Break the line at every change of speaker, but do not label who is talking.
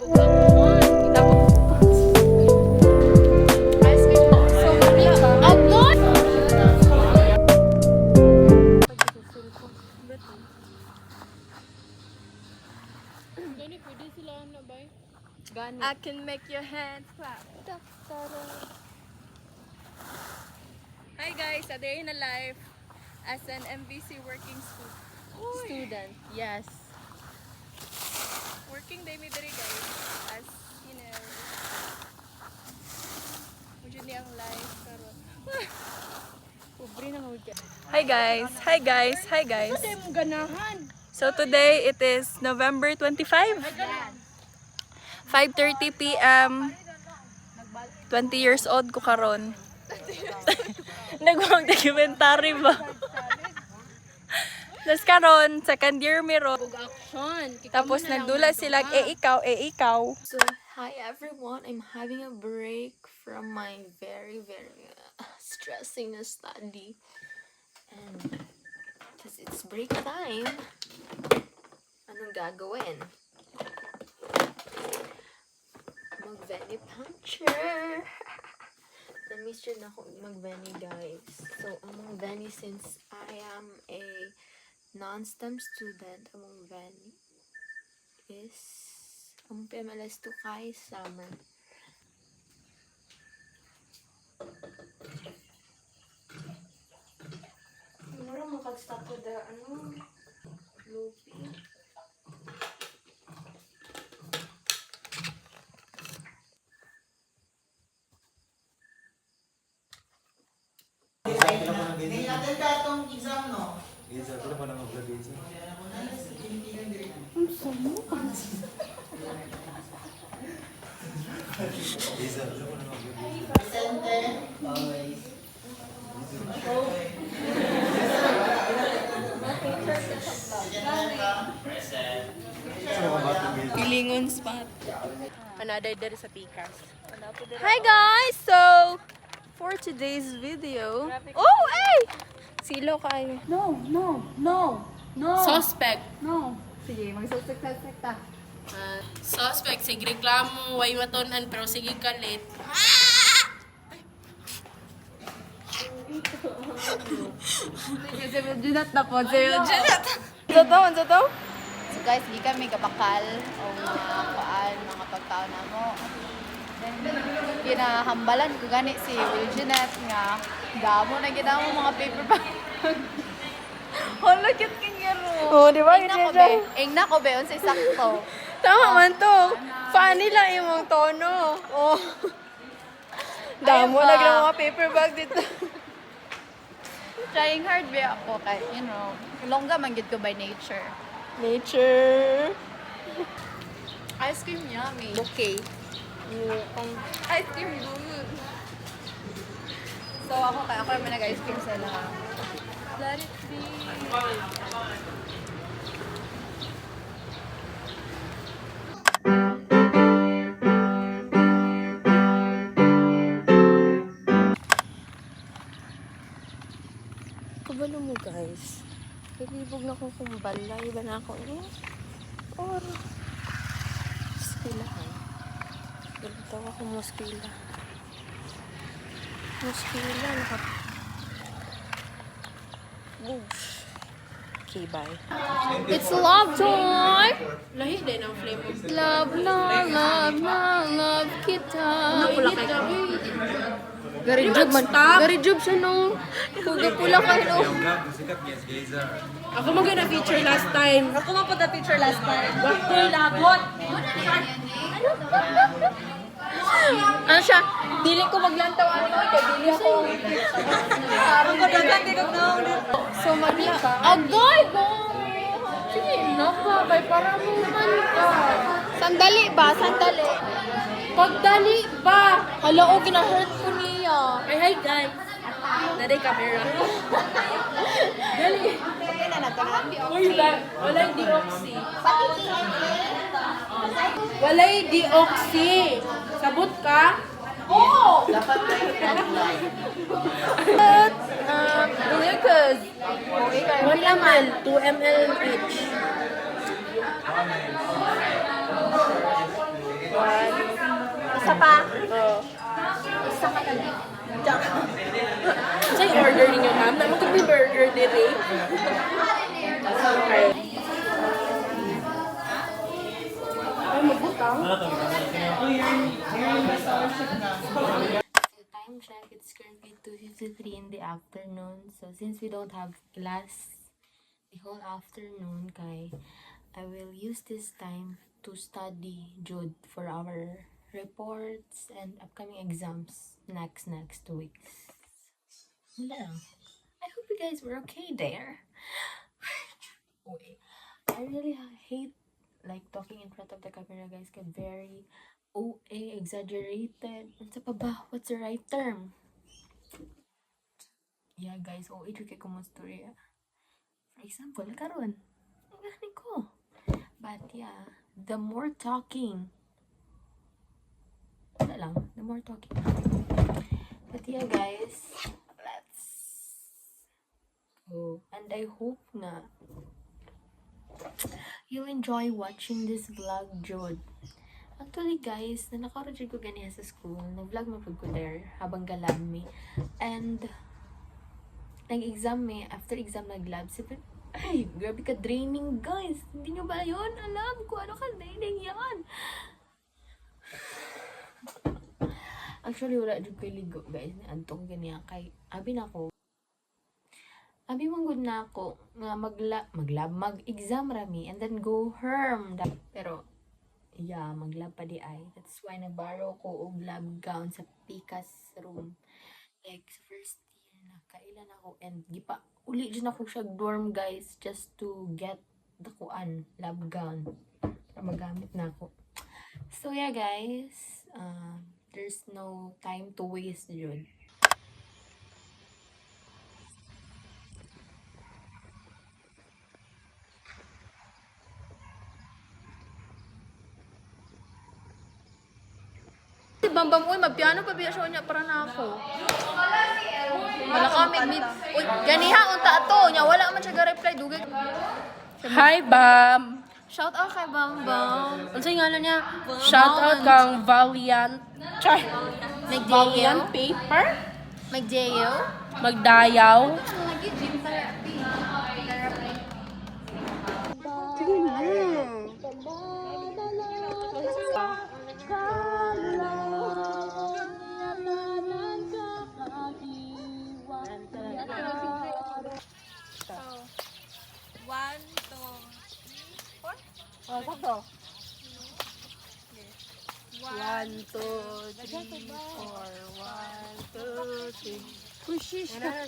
I can make your hands clap. Hi guys, a day in a life as an MVC working student. Yes. Working day mi diri guys. As you know. Mujud ni ang life karon. Pobre na mawag. Hi guys. Hi guys. Hi guys. So today it is November 25. 5:30 PM. 20 years old ko karon. Nagmag-documentary ba? Tapos karon, second year miro. Tapos nagdula sila, ikaw.
So, hi everyone. I'm having a break from my very stressing study. And because it's break time, anong gagawin? Mag-veni puncher. Na-miss yun ako mag-veni, guys. So, among veni, since I am a non-STEM student, among veni is ang PMLS 2 kay summer. Mura makag-stop ko da, loopy.
Natin ka itong exam, no?
Isa, pero pa na mag-graduate.
Ang sama.
Isa, pero pa na mag-graduate.
Presente. Always.
Pilingon spot. Another there sa Pikas. Hi guys! So, for today's video... Oh, hey! Silo kayo.
No.
Suspect.
No. Sige, mag-suspect ta.
Suspect. Sige, reklamo. Way matunan, pero sige kalit.
Sige, Junat na po.
Janat! Ano to?
So guys, di kami kabakal o mga pagkaon na mo. Then, kinahambalan ko gani si Will Jeanette nga damo na ginamo mga paper bag. Hala, cute kanyaro.
Oh, di ba?
Ing na ko be, unsay sakto.
Tama man to. Funny lang yung mong tono. Oh. Damo
Ayun
na
ba?
ng mga paper bag dito.
Trying hard be ako kay, you know, longga man gid ko by nature.
Nature.
Ice cream yummy.
Okay.
Ice cream good. So ako naman nag-ice cream sila. Let it be.
Kabalo mo guys. Nalibog na akong kumbalay. Iba na ako or muskilahan. Galitaw ako muskila. Muskila. Boosh. Okay, bye. It's love time! Lahi din ang flame. Love kita. Ano pula kay ka? Gari job siya no. Huwag pula ka no.
Ako maganda feature last time.
Ako man po the picture last time.
Baktoy labot.
Ano siya? Dili ko maglantaw kay dili ako.
Parang ko dagan di ko na.
So magla ka. Agoy ko. Sige, naka kay para mo man ka. Sandali ba? Pagdali ba? Hala, o gina-hurt ko niya.
Ay, hi guys. Naday camera. Dali. Uy, walay deoxy. Walay deoxy. Sabot ka? Oo!
Glucose.
1 ml, 2 ml each.
Isa pa.
Oh.
Isa ka lang.
Sa order ninyo, ma'am. Na mag-burger dire. Okay. Ay, magbutang.
So time check, it's currently 2:53 in the afternoon. So since we don't have class the whole afternoon, kay I will use this time to study Jude for our reports and upcoming exams next 2 weeks. Wala. I hope you guys were okay there. Okay. I really hate like talking in front of the camera, guys. Kaya very OA, exaggerated. Ano pa ba? What's the right term? Yeah, guys. OA true kay kumong story. For example, karon. Ang gani ko. But yeah, the more talking. Wala lang. The more talking. But yeah, guys. Let's go. And I hope na you'll enjoy watching this vlog, Jude. Actually, guys, na naka-record ko ganiya sa school. Nag-vlog mo po ko there habang galab me. And nag-exam me. After exam, nag-lab. Sabi, ay, grabe ka draining, guys. Hindi nyo ba yun? Alam ko, ano ka draining yan? Actually, wala dyan ko ligo, guys. Naantong ganiya. Kay, abi na ko. Abi manggod na ako nga mag-exam rami and then go home. Pero, yeah, mag-lab pa di ay. That's why nag-borrow ko og lab gown sa Pica's room. Like, sa first year na kailan ako and gipa uli dyan ako siya dorm, guys, just to get the lab gown para magamit na ako. So yeah, guys, there's no time to waste yun.
Si Bambang, uy, magpiano pa biya siya niya para na ako. Wala kami, uy, ganiha, unta ato, niya, wala man siya ga-reply, dugay.
Hi, Bam.
Shout out kay Bambang.
Ano yung ngalan niya? Shout out kang Valiant. Char. Valiant
Magdayaw.
Paper.
Magdayaw.
Magdayaw.
Lagi, gym therapy.
One, two,
Oh, sakto.
one.
1, 2, 3, 4. 1, 2, 3. Pushish ka.